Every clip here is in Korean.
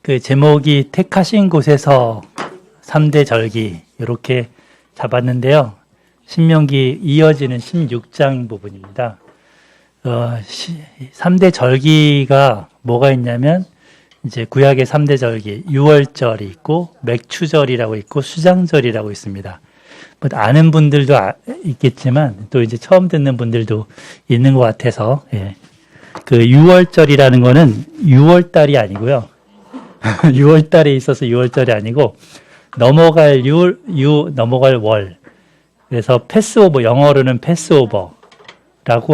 그 제목이 택하신 곳에서 3대 절기 이렇게 잡았는데요. 신명기 이어지는 16장 부분입니다. 3대 절기가 뭐가 있냐면 이제 구약의 3대 절기, 유월절이 있고 맥추절이라고 있고 수장절이라고 있습니다. 뭐 아는 분들도 있겠지만 또 이제 처음 듣는 분들도 있는 것 같아서 그 유월절이라는 거는 6월달이 아니고요. 6월달에 있어서 6월절이 아니고 넘어갈 넘어갈 월. 그래서 패스오버, 영어로는 패스오버라고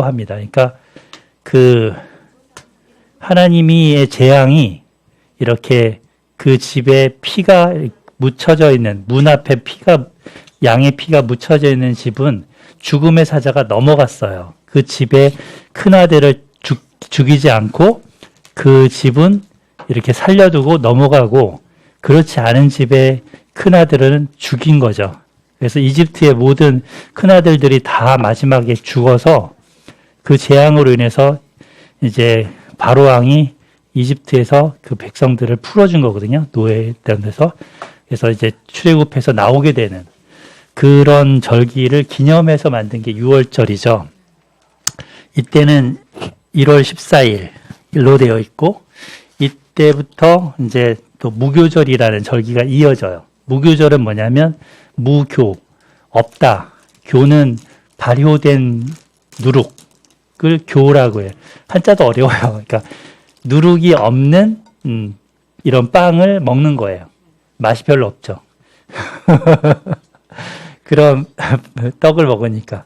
합니다. 그러니까 그 하나님의 재앙이 이렇게 그 집에 피가 묻혀져 있는, 문 앞에 양의 피가 묻혀져 있는 집은 죽음의 사자가 넘어갔어요. 그 집에 큰아들을 죽이지 않고 그 집은 이렇게 살려두고 넘어가고, 그렇지 않은 집의 큰아들은 죽인 거죠. 그래서 이집트의 모든 큰아들들이 다 마지막에 죽어서 그 재앙으로 인해서 이제 바로 왕이 이집트에서 그 백성들을 풀어준 거거든요. 노예했던 데서. 그래서 이제 출애굽해서 나오게 되는 그런 절기를 기념해서 만든 게 6월절이죠. 이때는 1월 14일로 되어 있고, 이때부터 이제 또 무교절이라는 절기가 이어져요. 무교절은 뭐냐면 무교, 없다. 교는 발효된 누룩을 교라고 해요. 한자도 어려워요. 그러니까 누룩이 없는 이런 빵을 먹는 거예요. 맛이 별로 없죠. 그런 떡을 먹으니까.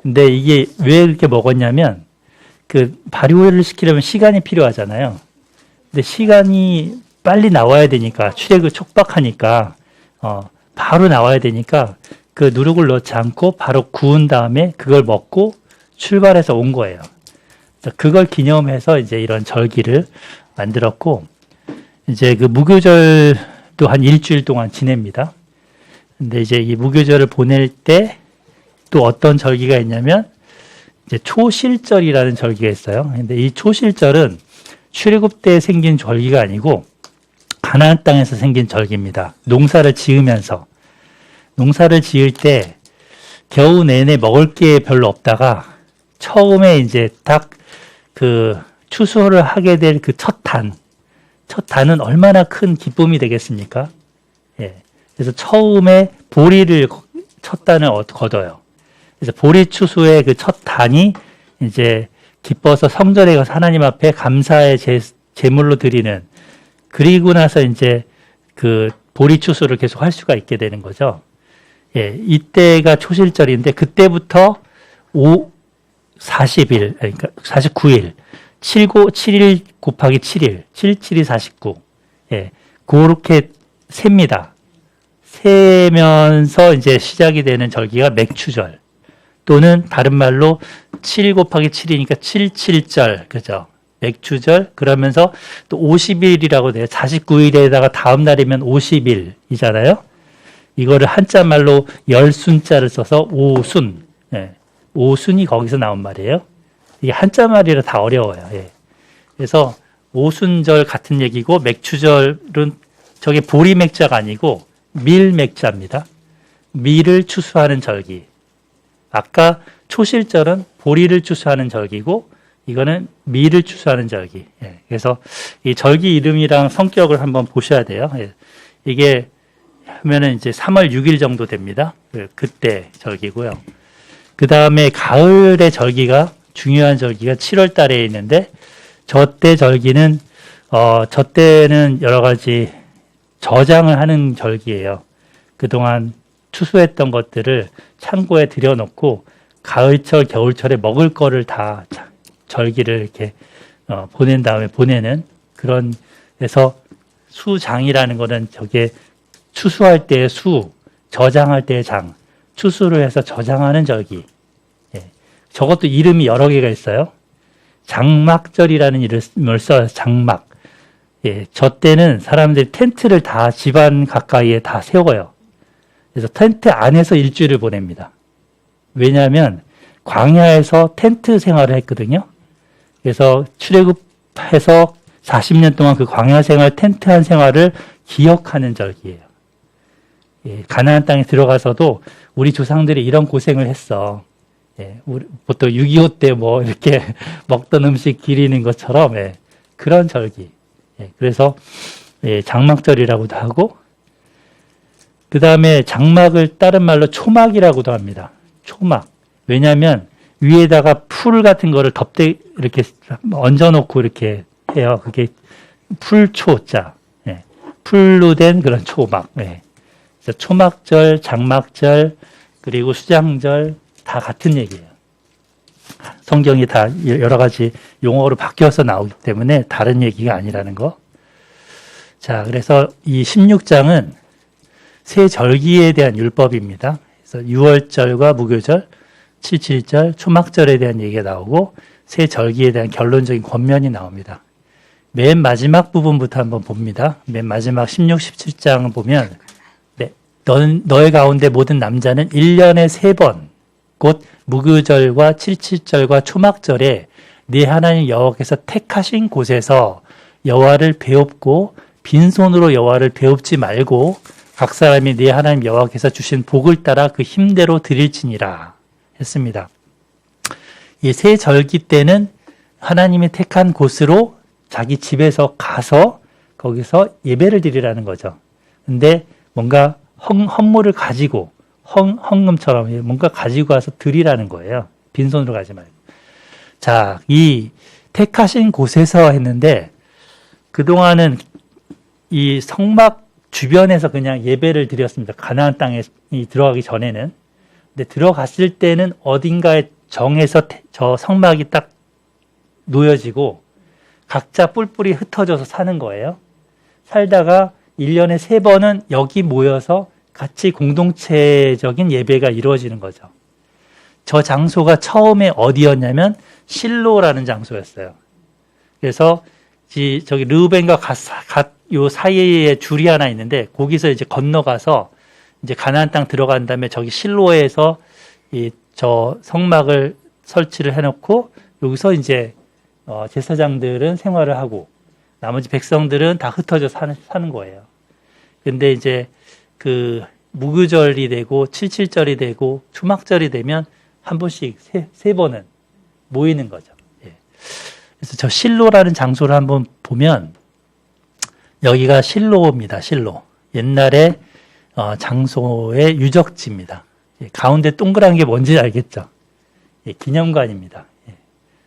근데 이게 왜 이렇게 먹었냐면 그 발효를 시키려면 시간이 필요하잖아요. 근데 시간이 빨리 나와야 되니까, 출애굽 촉박하니까 바로 나와야 되니까 그 누룩을 넣지 않고 바로 구운 다음에 그걸 먹고 출발해서 온 거예요. 그걸 기념해서 이제 이런 절기를 만들었고, 이제 그 무교절도 한 일주일 동안 지냅니다. 근데 이제 이 무교절을 보낼 때 또 어떤 절기가 있냐면 이제 초실절이라는 절기가 있어요. 근데 이 초실절은 출애굽 때 생긴 절기가 아니고 가나안 땅에서 생긴 절기입니다. 농사를 지으면서, 농사를 지을 때 겨우 내내 먹을 게 별로 없다가 처음에 이제 딱 그 추수를 하게 될 그 첫 단은 얼마나 큰 기쁨이 되겠습니까? 그래서 처음에 보리를 첫 단을 거둬요. 그래서 보리 추수의 그 첫 단이 이제 기뻐서 성전에 가서 하나님 앞에 감사의 제물로 드리는, 그리고 나서 이제 그 보리 추수를 계속 할 수가 있게 되는 거죠. 이때가 초실절인데 그때부터 40일, 그러니까 49일, 7일 곱하기 7일, 7이 49. 그렇게 셉니다. 세면서 이제 시작이 되는 절기가 맥추절. 또는 다른 말로 7 곱하기 7이니까 77절, 그죠? 맥추절. 그러면서 또 50일이라고 돼요. 49일에다가 다음 날이면 50일이잖아요. 이거를 한자 말로 열순자를 써서 오순. 오순이 거기서 나온 말이에요. 이게 한자 말이라 다 어려워요. 그래서 오순절 같은 얘기고, 맥추절은 저게 보리맥자가 아니고 밀맥자입니다. 밀을 추수하는 절기. 아까 초실절은 보리를 추수하는 절기고, 이거는 밀을 추수하는 절기. 그래서 이 절기 이름이랑 성격을 한번 보셔야 돼요. 이게 하면은 이제 3월 6일 정도 됩니다. 그때 절기고요. 그 다음에 가을의 절기가, 중요한 절기가 7월 달에 있는데, 저때 절기는, 저때는 여러 가지 저장을 하는 절기예요. 그동안 추수했던 것들을 창고에 들여놓고 가을철, 겨울철에 먹을 거를 다 절기를 이렇게 보낸 다음에 보내는 그런, 그래서 수장이라는 거는 저게 추수할 때의 수, 저장할 때의 장, 추수를 해서 저장하는 절기. 저것도 이름이 여러 개가 있어요. 장막절이라는 이름을 써요. 장막. 저 때는 사람들이 텐트를 다 집안 가까이에 다 세워요. 그래서 텐트 안에서 일주일을 보냅니다. 왜냐하면 광야에서 텐트 생활을 했거든요. 그래서 출애굽해서 40년 동안 그 광야 생활, 텐트한 생활을 기억하는 절기예요. 예, 가나안 땅에 들어가서도 우리 조상들이 이런 고생을 했어. 예, 보통 6.25 때 뭐 이렇게 먹던 음식 기리는 것처럼 예, 그런 절기. 예, 그래서 예, 장막절이라고도 하고 그 다음에 장막을 다른 말로 초막이라고도 합니다. 초막. 왜냐하면 위에다가 풀 같은 거를 이렇게 얹어놓고 이렇게 해요. 그게 풀초자. 예, 풀로 된 그런 초막. 예. 그래서 초막절, 장막절, 그리고 수장절 다 같은 얘기예요. 성경이 다 여러 가지 용어로 바뀌어서 나오기 때문에 다른 얘기가 아니라는 거. 자, 그래서 이 16장은 세 절기에 대한 율법입니다. 그래서 6월절과 무교절, 77절, 초막절에 대한 얘기가 나오고 세 절기에 대한 결론적인 권면이 나옵니다. 맨 마지막 부분부터 한번 봅니다. 맨 마지막 16, 17장 보면 네, 너의 가운데 모든 남자는 1년에 3번 곧 무교절과 77절과 초막절에 네 하나님 여호와께서 택하신 곳에서 여호와를 배웁고 빈손으로 여호와를 배웁지 말고 각 사람이 네 하나님 여호와께서 주신 복을 따라 그 힘대로 드릴지니라 했습니다. 이 세 절기 때는 하나님이 택한 곳으로 자기 집에서 가서 거기서 예배를 드리라는 거죠. 근데 뭔가 헌물을 가지고 헌금처럼 뭔가 가지고 와서 드리라는 거예요. 빈손으로 가지 말고. 자, 이 택하신 곳에서 했는데 그동안은 이 성막 주변에서 그냥 예배를 드렸습니다. 가나안 땅에 들어가기 전에는. 근데 들어갔을 때는 어딘가에 정해서 저 성막이 딱 놓여지고 각자 뿔뿔이 흩어져서 사는 거예요. 살다가 1년에 3번은 여기 모여서 같이 공동체적인 예배가 이루어지는 거죠. 저 장소가 처음에 어디였냐면 실로라는 장소였어요. 그래서 저기 르우벤과 갓 요 사이에 줄이 하나 있는데 거기서 이제 건너가서 이제 가나안 땅 들어간 다음에 저기 실로에서 저 성막을 설치를 해놓고 여기서 이제 제사장들은 생활을 하고 나머지 백성들은 다 흩어져 사는 거예요. 근데 이제 그 무교절이 되고 77절이 되고 초막절이 되면 한 번씩 세 번은 모이는 거죠. 예. 그래서 저 실로라는 장소를 한번 보면 여기가 실로입니다. 실로. 옛날에 장소의 유적지입니다. 예. 가운데 동그란 게 뭔지 알겠죠? 예. 기념관입니다. 예.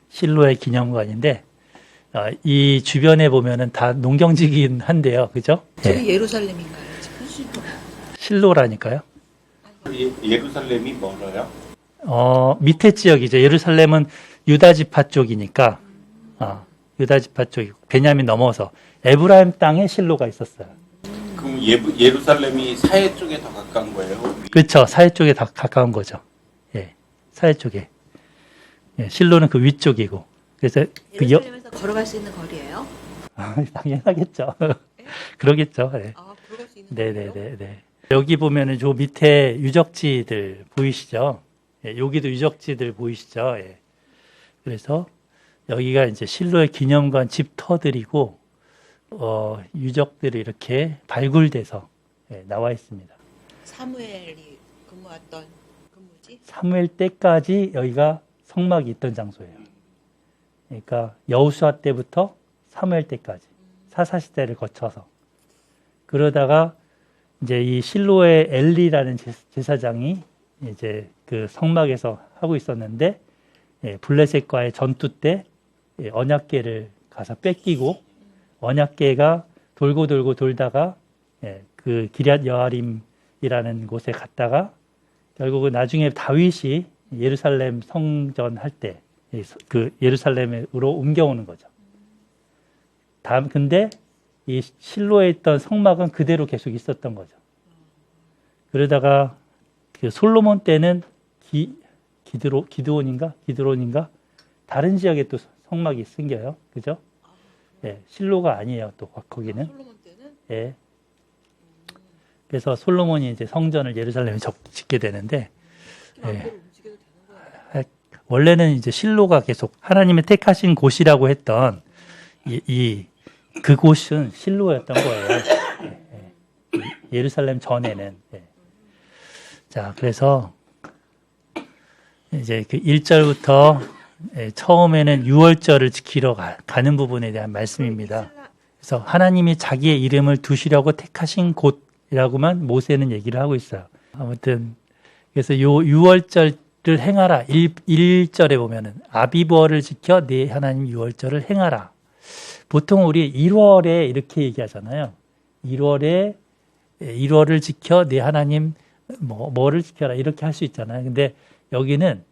실로의 기념관인데 이 주변에 보면은 다 농경지긴 한데요. 그죠? 저기 예. 예루살렘인가요? 실로라니까요. 예루살렘이 멀어요? 밑에 지역이죠. 예루살렘은 유다 지파 쪽이니까, 유다 지파 쪽이고, 베냐민 넘어서 에브라임 땅에 실로가 있었어요. 그럼 예루살렘이 사해 쪽에 더 가까운 거예요? 그렇죠. 사해 쪽에 더 가까운 거죠. 예, 사해 쪽에. 예, 실로는 그 위쪽이고. 그래서 예루살렘에서 걸어갈 수 있는 거리예요? 당연하겠죠. 그러겠죠. 예. 걸어갈 수 있는 거리예요? 네네네. 여기 보면은 저 밑에 유적지들 보이시죠? 예, 여기도 유적지들 보이시죠? 예. 그래서 여기가 이제 실로의 기념관 집터들이고 유적들이 이렇게 발굴돼서 예, 나와 있습니다. 사무엘이 근무했던 근무지? 사무엘 때까지 여기가 성막이 있던 장소예요. 그러니까 여호수아 때부터 사무엘 때까지 사사시대를 거쳐서 그러다가 이제 이 실로의 엘리라는 제사장이 이제 그 성막에서 하고 있었는데 블레셋과의 전투 때 언약궤를 가서 뺏기고 언약궤가 돌고 돌다가 그 기럇 여아림이라는 곳에 갔다가 결국은 나중에 다윗이 예루살렘 성전 할 때 그 예루살렘으로 옮겨오는 거죠. 근데 이 실로에 있던 성막은 그대로 계속 있었던 거죠. 그러다가 그 솔로몬 때는 기드론인가 다른 지역에 또 성막이 생겨요. 그죠? 예, 실로가 아니에요. 또 거기는. 솔로몬 때는? 예. 그래서 솔로몬이 이제 성전을 예루살렘에 짓게 되는데 예. 움직여도 되는 거예요? 원래는 이제 실로가 계속 하나님의 택하신 곳이라고 했던 이 그곳은 실로였던 거예요. 예, 예. 예루살렘 전에는. 예. 자, 그래서 이제 그 1절부터 처음에는 유월절을 지키러 가는 부분에 대한 말씀입니다. 그래서 하나님이 자기의 이름을 두시려고 택하신 곳이라고만 모세는 얘기를 하고 있어요. 아무튼 그래서 요 6월절을 행하라. 1절에 보면은 아비브월을 지켜 네 하나님 6월절을 행하라. 보통 우리 1월에 이렇게 얘기하잖아요. 1월을 지켜 네 하나님 뭐를 지켜라 이렇게 할 수 있잖아요. 근데 여기는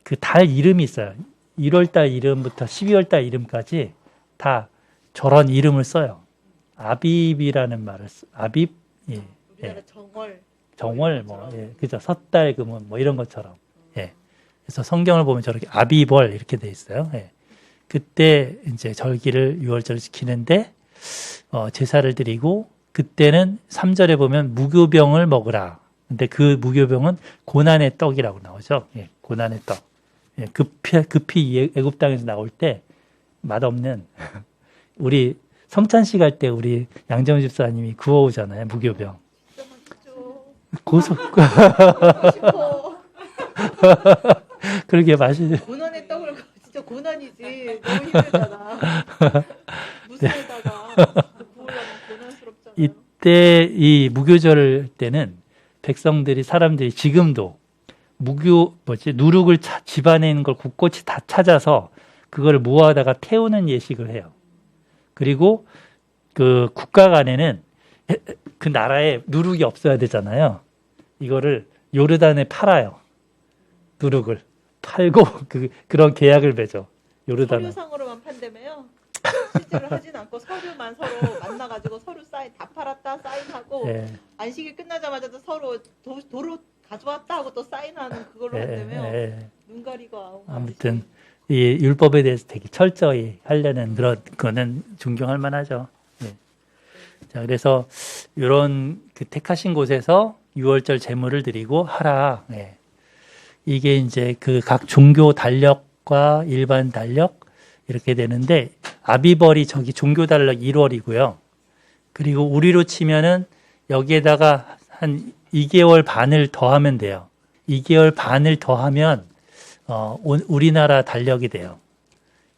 그 달 이름이 있어요. 1월달 이름부터 12월달 이름까지 다 저런 이름을 써요. 아빕이라는 말을 아빕, 예, 우리나라 정월, 그죠. 섣달, 금은 뭐 이런 것처럼. 예. 그래서 성경을 보면 저렇게 아비벌 이렇게 돼 있어요. 예. 그때 이제 절기를 6월절을 지키는데 제사를 드리고 그때는 3절에 보면 무교병을 먹으라. 근데 그 무교병은 고난의 떡이라고 나오죠. 예. 고난의 떡. 예. 급히 애굽 땅에서 나올 때 맛없는 우리 성찬식 할 때 우리 양정우 집사님이 구워오잖아요. 무교병. 고소. 싶어. 그러게 맛이. 고난의 떡을 진짜 고난이지. 너무 힘들잖아. 무쇠에다가 구우려면 고난스럽잖아. 이때 이 무교절 때는 백성들이 사람들이 지금도 누룩을 집안에 있는 걸 곳곳이 다 찾아서 그걸 모아다가 태우는 예식을 해요. 그리고 그 국가 간에는 그 나라에 누룩이 없어야 되잖아요. 이거를 요르단에 팔아요. 누룩을 팔고 그런 계약을 맺어. 요르단은. 서류상으로만 판다며요? 실제로 하진 않고 서류만 서로 만나가지고 서류 사인 다 팔았다 사인하고 예. 안식일 끝나자마자도 서로 도로 가져왔다 하고 또 사인하는 그걸로 한다며. 눈 가리고 아무튼 이 율법에 대해서 되게 철저히 하려는 그런 거는 존경할 만하죠. 예. 자, 그래서 이런 그 택하신 곳에서 6월절 제물을 드리고 하라. 예. 이게 이제 그 각 종교 달력과 일반 달력 이렇게 되는데 아비벌이 저기 종교 달력 1월이고요. 그리고 우리로 치면은 여기에다가 한 2개월 반을 더하면 돼요. 2개월 반을 더하면 우리나라 달력이 돼요.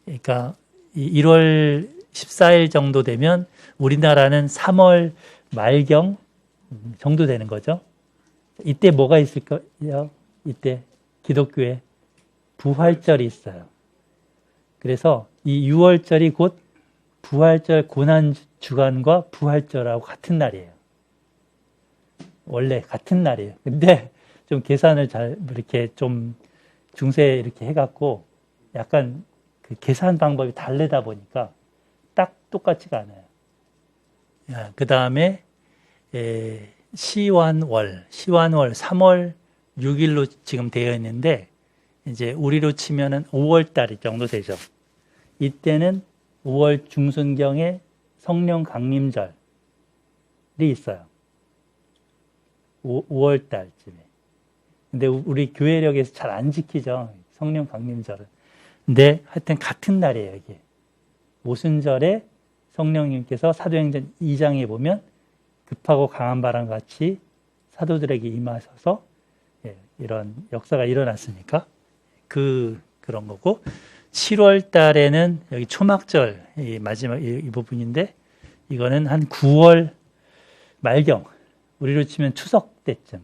그러니까 1월 14일 정도 되면 우리나라는 3월 말경 정도 되는 거죠. 이때 뭐가 있을까요? 이때 기독교에 부활절이 있어요. 그래서 이 6월절이 곧 부활절 고난주간과 부활절하고 같은 날이에요. 원래 같은 날이에요. 근데 좀 계산을 잘 이렇게 좀 중세 이렇게 해갖고 약간 그 계산 방법이 다르다 보니까 딱 똑같지가 않아요. 그 다음에 시완월 3월 6일로 지금 되어 있는데 이제 우리로 치면은 5월 달이 정도 되죠. 이때는 5월 중순경에 성령 강림절이 있어요. 5월 달쯤에. 근데 우리 교회력에서 잘 안 지키죠. 성령 강림절은. 근데 하여튼 같은 날이에요, 이게. 모순절에 성령님께서 사도행전 2장에 보면 급하고 강한 바람 같이 사도들에게 임하셔서 이런 역사가 일어났으니까 그런 거고 7월 달에는 여기 초막절 이 마지막 이 부분인데 이거는 한 9월 말경 우리로 치면 추석 때쯤.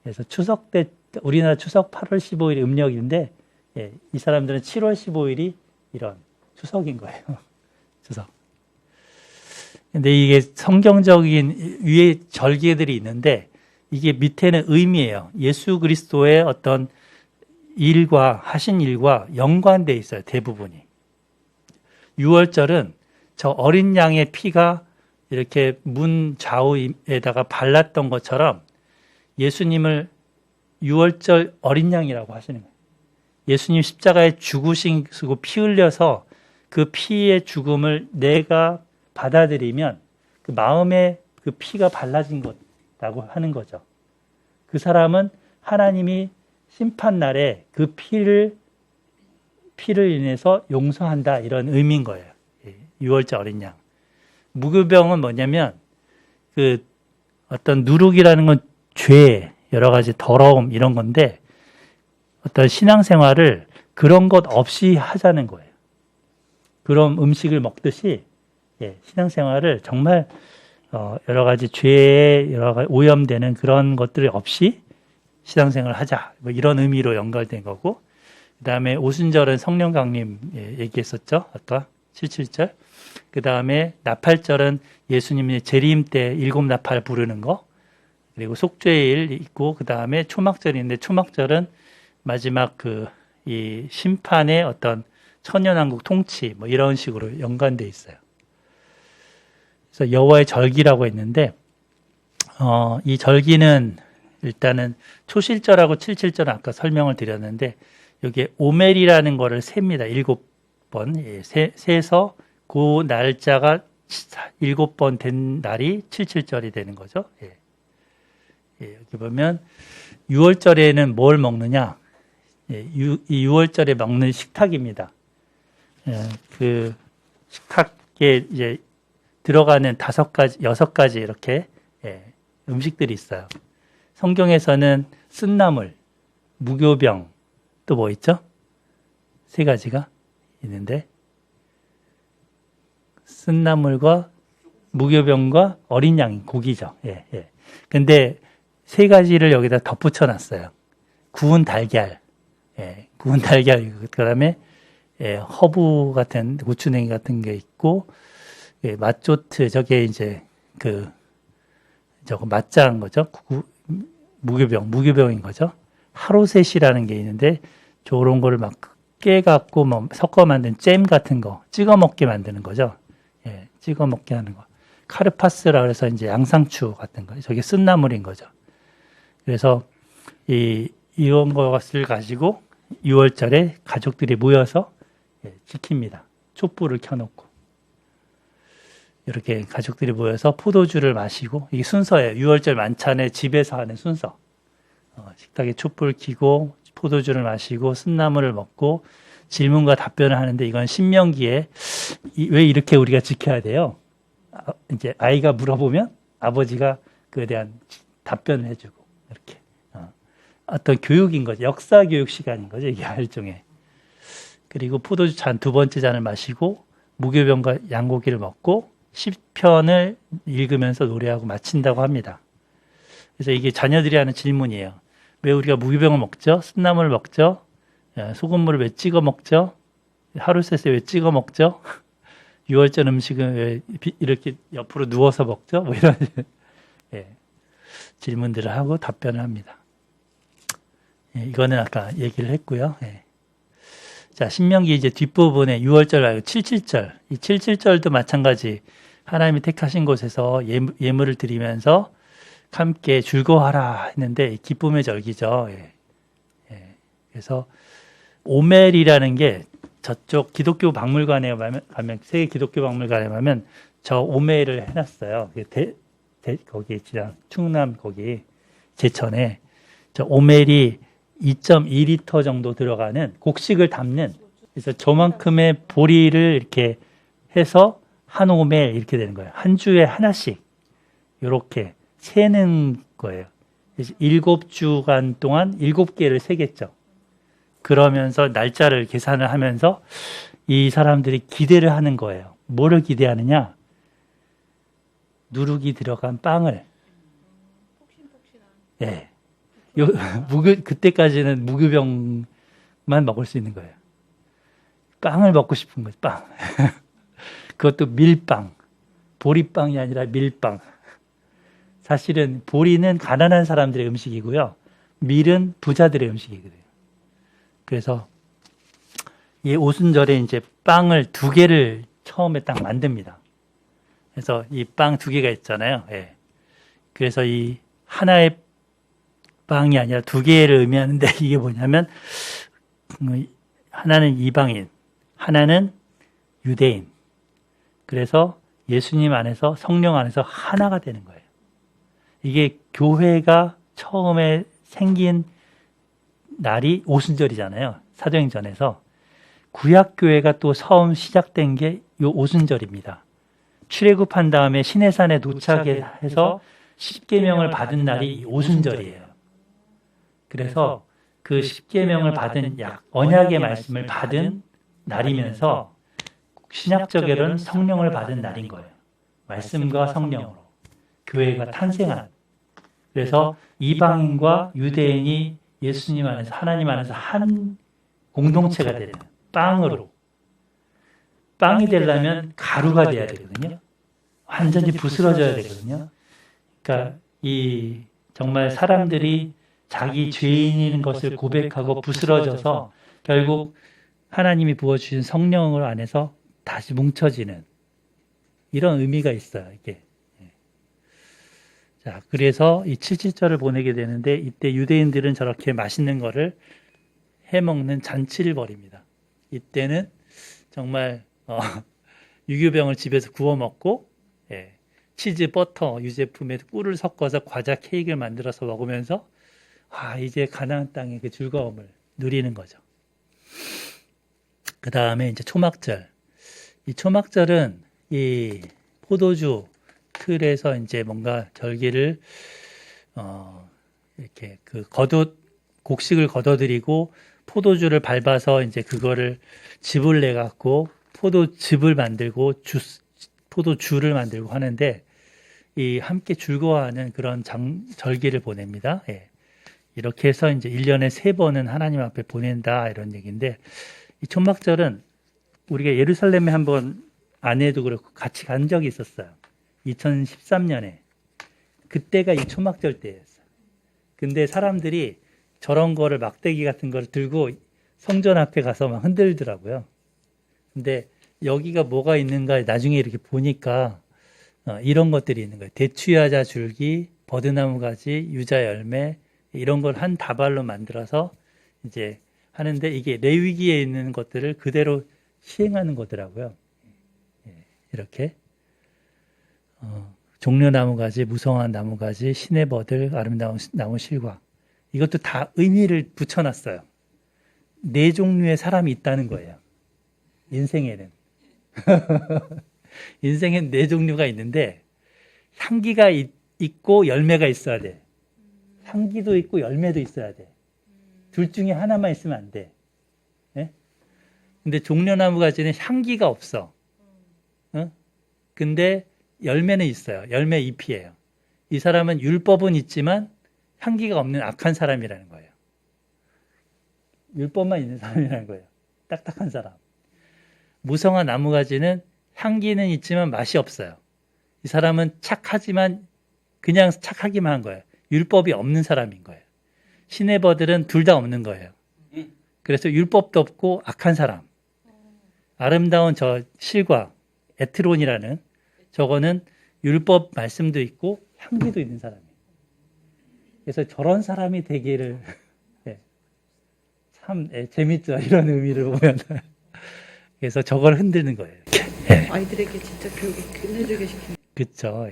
그래서 추석 때 우리나라 추석 8월 15일이 음력인데 이 사람들은 7월 15일이 이런 추석인 거예요. 추석. 근데 이게 성경적인 위에 절기들이 있는데 이게 밑에는 의미예요. 예수 그리스도의 어떤 일과 하신 일과 연관돼 있어요. 대부분이. 6월절은 저 어린 양의 피가 이렇게 문 좌우에다가 발랐던 것처럼 예수님을 6월절 어린 양이라고 하시는 거예요. 예수님 십자가에 죽으시고 피 흘려서 그 피의 죽음을 내가 받아들이면 그 마음에 그 피가 발라진 것이라고 하는 거죠. 그 사람은 하나님이 심판날에 그 피를 인해서 용서한다 이런 의미인 거예요. 유월절 어린 양. 무교병은 뭐냐면 그 어떤 누룩이라는 건 죄, 여러 가지 더러움 이런 건데 어떤 신앙생활을 그런 것 없이 하자는 거예요. 그런 음식을 먹듯이 신앙생활을 정말 여러 가지 죄에 여러 가지 오염되는 그런 것들 없이 신앙생활을 하자. 뭐 이런 의미로 연결된 거고, 그 다음에 오순절은 성령 강림 얘기했었죠. 아까 77절. 그 다음에 나팔절은 예수님이 재림 때 일곱 나팔 부르는 거. 그리고 속죄일 있고, 그 다음에 초막절인데 초막절은 마지막 이 심판의 어떤 천년왕국 통치 뭐 이런 식으로 연관돼 있어요. 그래서 여호와의 절기라고 했는데 이 절기는 일단은 초실절하고 칠칠절은 아까 설명을 드렸는데 여기에 오멜이라는 거를 셉니다. 7번 세서 그 날짜가 7번 된 날이 칠칠절이 되는 거죠. 여기 보면 6월절에는 뭘 먹느냐? 이 6월절에 먹는 식탁입니다. 그 식탁에 이제 들어가는 5가지, 6가지 이렇게 음식들이 있어요. 성경에서는 쓴나물, 무교병, 또 뭐 있죠? 3가지가 있는데 쓴나물과 무교병과 어린 양, 고기죠. 근데 3가지를 여기다 덧붙여 놨어요. 구운 달걀, 구운 달걀, 그 다음에 허브 같은, 고추냉이 같은 게 있고, 맛조트, 저게 이제 저거 맛자한 거죠. 무교병인 거죠. 하루셋이라는 게 있는데, 저런 거를 막 깨갖고 뭐 섞어 만든 잼 같은 거, 찍어 먹게 만드는 거죠. 찍어 먹게 하는 거. 카르파스라 그래서 이제 양상추 같은 거, 저게 쓴나물인 거죠. 그래서 이런 것을 가지고 6월절에 가족들이 모여서 지킵니다. 촛불을 켜놓고 이렇게 가족들이 모여서 포도주를 마시고, 이게 순서예요. 6월절 만찬에 집에서 하는 순서. 식탁에 촛불 켜고 포도주를 마시고 쓴나물을 먹고 질문과 답변을 하는데, 이건 신명기에 왜 이렇게 우리가 지켜야 돼요? 이제 아이가 물어보면 아버지가 그에 대한 답변을 해주고, 이렇게 어떤 교육인 거죠. 역사 교육 시간인 거죠. 이게 일종의. 그리고 포도주 잔 2번째 잔을 마시고 무교병과 양고기를 먹고 시편을 읽으면서 노래하고 마친다고 합니다. 그래서 이게 자녀들이 하는 질문이에요. 왜 우리가 무교병을 먹죠? 쓴나물을 먹죠? 소금물을 왜 찍어 먹죠? 하루셋에 왜 찍어 먹죠? 6월절 음식은 왜 이렇게 옆으로 누워서 먹죠? 뭐 이런 질문들을 하고 답변을 합니다. 이거는 아까 얘기를 했고요. 자, 신명기 이제 뒷부분에 6월절 말고 77절. 이 77절도 마찬가지 하나님이 택하신 곳에서 예물을 드리면서 함께 즐거워하라 했는데 기쁨의 절기죠. 그래서 오멜이라는 게 저쪽 기독교 박물관에 가면 세계 기독교 박물관에 가면 저 오멜을 해놨어요. 거기 지랑 충남 거기 제천에 저 오멜이 2.2리터 정도 들어가는 곡식을 담는, 그래서 저만큼의 보리를 이렇게 해서 한 오멜 이렇게 되는 거예요. 한 주에 하나씩 이렇게 세는 거예요. 그래서 7주간 동안 7개를 세겠죠. 그러면서 날짜를 계산을 하면서 이 사람들이 기대를 하는 거예요. 뭐를 기대하느냐? 누룩이 들어간 빵을. 그때까지는 무교병만 먹을 수 있는 거예요. 빵을 먹고 싶은 거죠. 빵. 그것도 밀빵. 보리빵이 아니라 밀빵. 사실은 보리는 가난한 사람들의 음식이고요. 밀은 부자들의 음식이거든요. 그래서 이 오순절에 이제 빵을 2개를 처음에 딱 만듭니다. 그래서 이 빵 2개가 있잖아요. 그래서 이 하나의 빵이 아니라 2개를 의미하는데, 이게 뭐냐면 하나는 이방인, 하나는 유대인. 그래서 예수님 안에서, 성령 안에서 하나가 되는 거예요. 이게 교회가 처음에 생긴 날이 오순절이잖아요. 사도행전에서. 구약교회가 또 처음 시작된 게 요 오순절입니다. 출애굽한 다음에 시내산에 도착해서 십계명을 받은 날이 오순절이에요. 그래서 그 십계명을 받은 언약의 말씀을 받은 날이면서 신약적으로는 성령을 받은 날인 거예요. 말씀과 성령으로 교회가 탄생한. 그래서 이방인과 유대인이 예수님 안에서 하나님 안에서 한 공동체가 되는 빵으로. 빵이 되려면 가루가 돼야 되거든요. 완전히 부스러져야 되거든요. 그러니까 이 정말 사람들이 자기 죄인인 것을 고백하고 부스러져서 결국 하나님이 부어주신 성령을 안에서 다시 뭉쳐지는 이런 의미가 있어요. 이게. 자, 그래서 이 77절을 보내게 되는데 이때 유대인들은 저렇게 맛있는 거를 해먹는 잔치를 벌입니다. 이때는 정말 유교병을 집에서 구워 먹고 치즈, 버터, 유제품에 꿀을 섞어서 과자, 케이크를 만들어서 먹으면서 이제 가나안 땅의 그 즐거움을 누리는 거죠. 그 다음에 이제 초막절. 이 초막절은 이 포도주 틀에서 이제 뭔가 절기를 이렇게 그 곡식을 걷어들이고 포도주를 밟아서 이제 그거를 즙을 내 갖고 포도즙을 만들고 포도주를 만들고 하는데 이 함께 즐거워하는 그런 절기를 보냅니다. 이렇게 해서 이제 1년에 3번은 하나님 앞에 보낸다 이런 얘기인데 이 초막절은 우리가 예루살렘에 한번 아내도 그렇고 같이 간 적이 있었어요. 2013년에. 그때가 이 초막절 때였어요. 근데 사람들이 저런 거를 막대기 같은 걸 들고 성전 앞에 가서 막 흔들더라고요. 근데 여기가 뭐가 있는가 나중에 이렇게 보니까 이런 것들이 있는 거예요. 대추야자 줄기, 버드나무 가지, 유자 열매 이런 걸 한 다발로 만들어서 이제 하는데 이게 레위기에 있는 것들을 그대로 시행하는 거더라고요. 이렇게 종려나무 가지, 무성한 나무 가지, 시내버들, 아름다운 나무 실과 이것도 다 의미를 붙여놨어요. 4종류의 사람이 있다는 거예요. 인생에는. 인생엔 4종류가 있는데 향기가 있고 열매가 있어야 돼. 향기도 있고 열매도 있어야 돼. 둘 중에 하나만 있으면 안 돼. 근데 종려나무 가지는 향기가 없어. 근데 열매는 있어요. 열매 잎이에요. 이 사람은 율법은 있지만 향기가 없는 악한 사람이라는 거예요. 율법만 있는 사람이라는 거예요. 딱딱한 사람. 무성한 나무가지는 향기는 있지만 맛이 없어요. 이 사람은 착하지만 그냥 착하기만 한 거예요. 율법이 없는 사람인 거예요. 시내버들은 둘 다 없는 거예요. 그래서 율법도 없고 악한 사람. 아름다운 저 실과 에트론이라는 저거는 율법 말씀도 있고 향기도 있는 사람이에요. 그래서 저런 사람이 되기를 참 재밌죠. 이런 의미를 보면. 그래서 저걸 흔드는 거예요. 아이들에게 진짜 교육이 끝내주게 시키는. 그렇죠.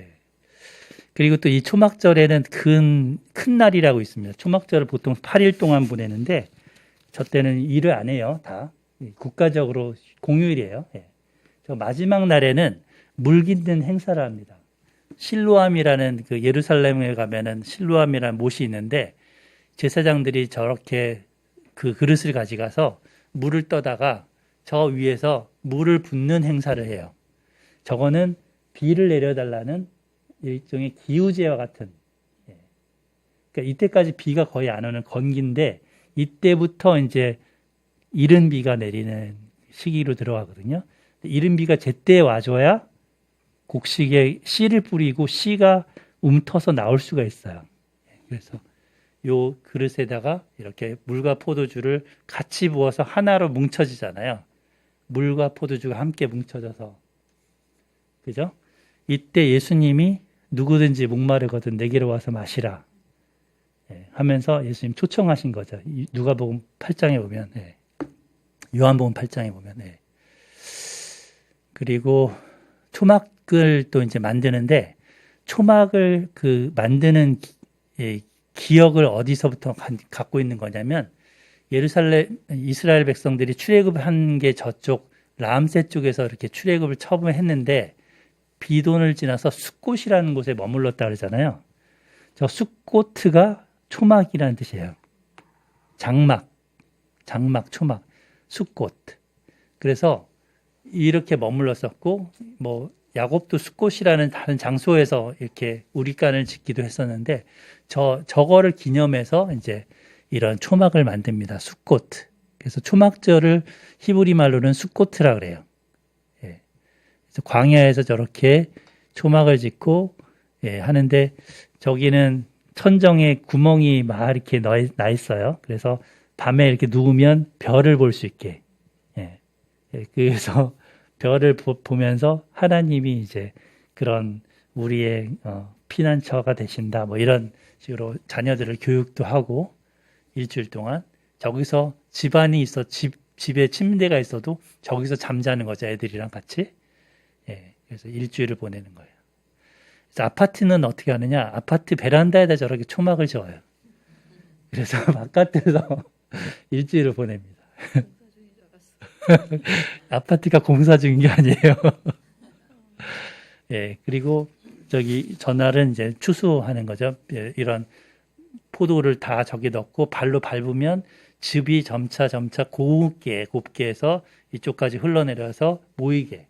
그리고 또 이 초막절에는 큰 날이라고 있습니다. 초막절을 보통 8일 동안 보내는데 저 때는 일을 안 해요. 다 국가적으로 공휴일이에요. 저 마지막 날에는 물 깃는 행사를 합니다. 실로암이라는 그 예루살렘에 가면은 실로암이라는 못이 있는데 제사장들이 저렇게 그 그릇을 가져가서 물을 떠다가 저 위에서 물을 붓는 행사를 해요. 저거는 비를 내려달라는 일종의 기우제와 같은. 그러니까 이때까지 비가 거의 안 오는 건기인데 이때부터 이제 이른 비가 내리는 시기로 들어가거든요. 이른 비가 제때 와줘야 곡식에 씨를 뿌리고 씨가 움터서 나올 수가 있어요. 그래서 요 그릇에다가 이렇게 물과 포도주를 같이 부어서 하나로 뭉쳐지잖아요. 물과 포도주가 함께 뭉쳐져서. 그죠? 이때 예수님이 누구든지 목마르거든 내게로 와서 마시라 하면서 예수님 초청하신 거죠. 누가복음 8장에 보면, 요한복음 8장에 보면. 그리고 초막을 또 이제 만드는데 초막을 그 만드는 기억을 어디서부터 갖고 있는 거냐면 예루살렘 이스라엘 백성들이 출애굽한 게 저쪽 람세 쪽에서 이렇게 출애굽을 처음에 했는데 비돈을 지나서 숫곳이라는 곳에 머물렀다 그러잖아요. 저 숫곳가 초막이라는 뜻이에요. 장막, 초막, 숫곳. 그래서 이렇게 머물렀었고, 뭐 야곱도 숫곳이라는 다른 장소에서 이렇게 우리간을 짓기도 했었는데, 저거를 기념해서 이제 이런 초막을 만듭니다. 숫곳. 그래서 초막절을 히브리 말로는 숫곳이라 그래요. 예. 그래서 광야에서 저렇게 초막을 짓고 하는데 저기는 천정에 구멍이 막 이렇게 나 있어요. 그래서 밤에 이렇게 누우면 별을 볼 수 있게. 그래서 별을 보면서 하나님이 이제 그런 우리의 피난처가 되신다. 뭐 이런 식으로 자녀들을 교육도 하고 일주일 동안 저기서 집안이 있어 집에 침대가 있어도 저기서 잠자는 거죠. 애들이랑 같이. 그래서 일주일을 보내는 거예요. 그래서 아파트는 어떻게 하느냐? 아파트 베란다에다 저렇게 초막을 지어요. 그래서 바깥에서 일주일을 보냅니다. 아파트가 공사 중인 게 아니에요. 그리고 전날은 이제 추수하는 거죠. 이런 포도를 다 저기 넣고 발로 밟으면 즙이 점차 곱게 해서 이쪽까지 흘러내려서 모이게.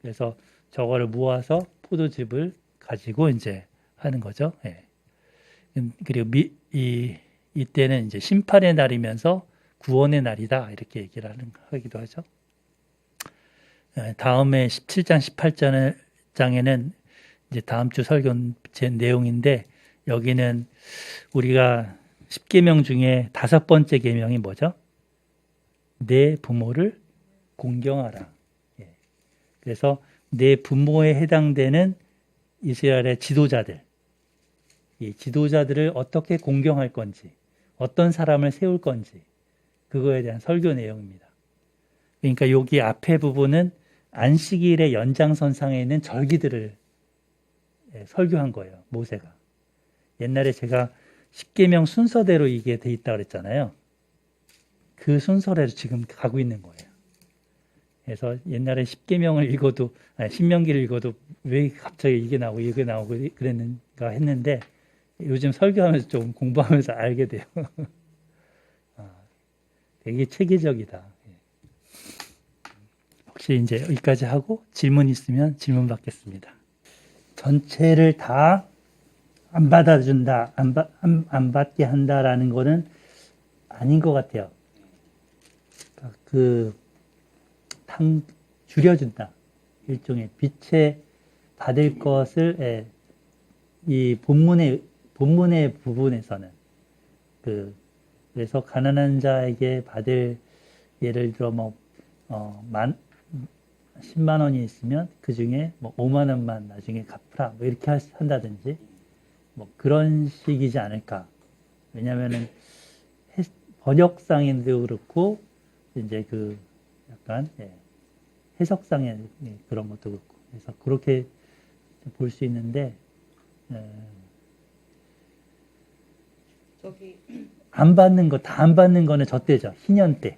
그래서 저거를 모아서 포도즙을 가지고 이제 하는 거죠. 그리고 이때는 이제 심판의 날이면서 구원의 날이다 이렇게 얘기를 하기도 하죠. 다음에 17장, 18장에는 이제 다음 주 설교 제 내용인데 여기는 우리가 10계명 중에 5번째 계명이 뭐죠? 내 부모를 공경하라. 그래서 내 부모에 해당되는 이스라엘의 지도자들, 이 지도자들을 어떻게 공경할 건지, 어떤 사람을 세울 건지 그거에 대한 설교 내용입니다. 그러니까 여기 앞에 부분은 안식일의 연장선상에 있는 절기들을 설교한 거예요. 모세가. 옛날에 제가 10계명 순서대로 이게 돼 있다고 그랬잖아요. 그 순서대로 지금 가고 있는 거예요. 그래서 옛날에 10계명을 읽어도, 신명기를 읽어도 왜 갑자기 이게 나오고 그랬는가 했는데 요즘 설교하면서 좀 공부하면서 알게 돼요. 되게 체계적이다. 혹시 이제 여기까지 하고 질문 있으면 질문 받겠습니다. 전체를 다 안 받아준다, 안 받게 한다라는 거는 아닌 것 같아요. 줄여준다. 일종의 빛에 받을 것을, 이 본문의 부분에서는, 그래서 가난한 자에게 받을, 예를 들어 10만 원이 있으면 그 중에 5만 원만 나중에 갚으라. 뭐 이렇게 한다든지, 그런 식이지 않을까. 왜냐면은 번역상에도 그렇고, 이제 약간, 해석상의 그런 것도 그렇고. 그래서 그렇게 볼 수 있는데, 안 받는 거는 저 때죠. 희년 때.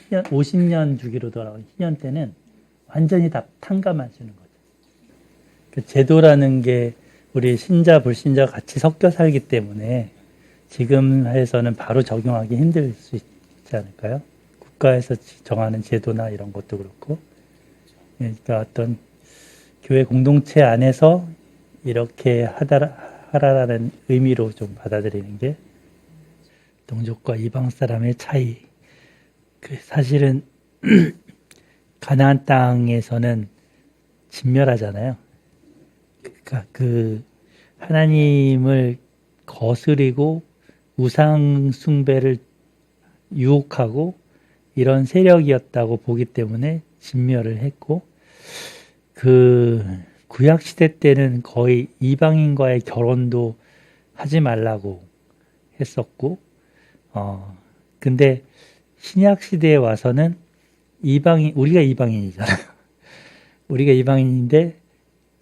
50년 주기로 돌아온 희년 때는 완전히 다 탕감하시는 거죠. 그 제도라는 게 우리 신자, 불신자 같이 섞여 살기 때문에 지금 해서는 바로 적용하기 힘들 수 있지 않을까요? 국가에서 정하는 제도나 이런 것도 그렇고. 그러니까 어떤 교회 공동체 안에서 이렇게 하라라는 의미로 좀 받아들이는 게 동족과 이방 사람의 차이. 사실은 가나안 땅에서는 진멸하잖아요. 그러니까 하나님을 거스리고 우상 숭배를 유혹하고 이런 세력이었다고 보기 때문에 진멸을 했고, 구약 시대 때는 거의 이방인과의 결혼도 하지 말라고 했었고, 근데 신약 시대에 와서는 우리가 이방인이잖아요. 우리가 이방인인데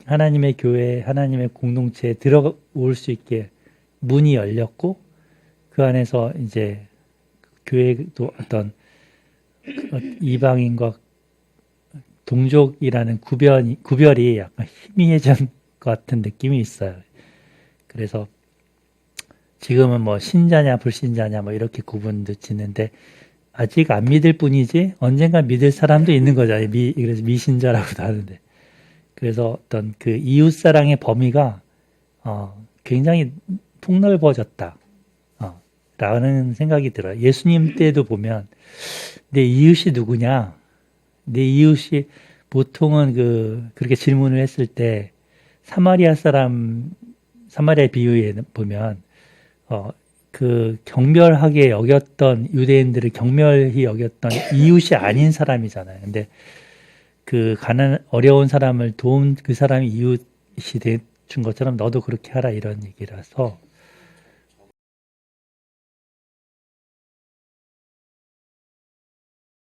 하나님의 교회, 하나님의 공동체에 들어올 수 있게 문이 열렸고 그 안에서 이제 교회도 어떤 이방인과 동족이라는 구별이 약간 희미해진 것 같은 느낌이 있어요. 그래서 지금은 뭐 신자냐 불신자냐 뭐 이렇게 구분도 짓는데 아직 안 믿을 뿐이지 언젠가 믿을 사람도 있는 거잖아요. 그래서 미신자라고도 하는데. 그래서 어떤 그 이웃사랑의 범위가 굉장히 폭넓어졌다. 라는 생각이 들어요. 예수님 때도 보면 내 이웃이 누구냐? 내 이웃이 보통은 그렇게 질문을 했을 때 사마리아 비유에 보면 그 경멸하게 여겼던 유대인들을 경멸히 여겼던 이웃이 아닌 사람이잖아요. 근데 그 어려운 사람을 도운 그 사람이 이웃이 준 것처럼 너도 그렇게 하라 이런 얘기라서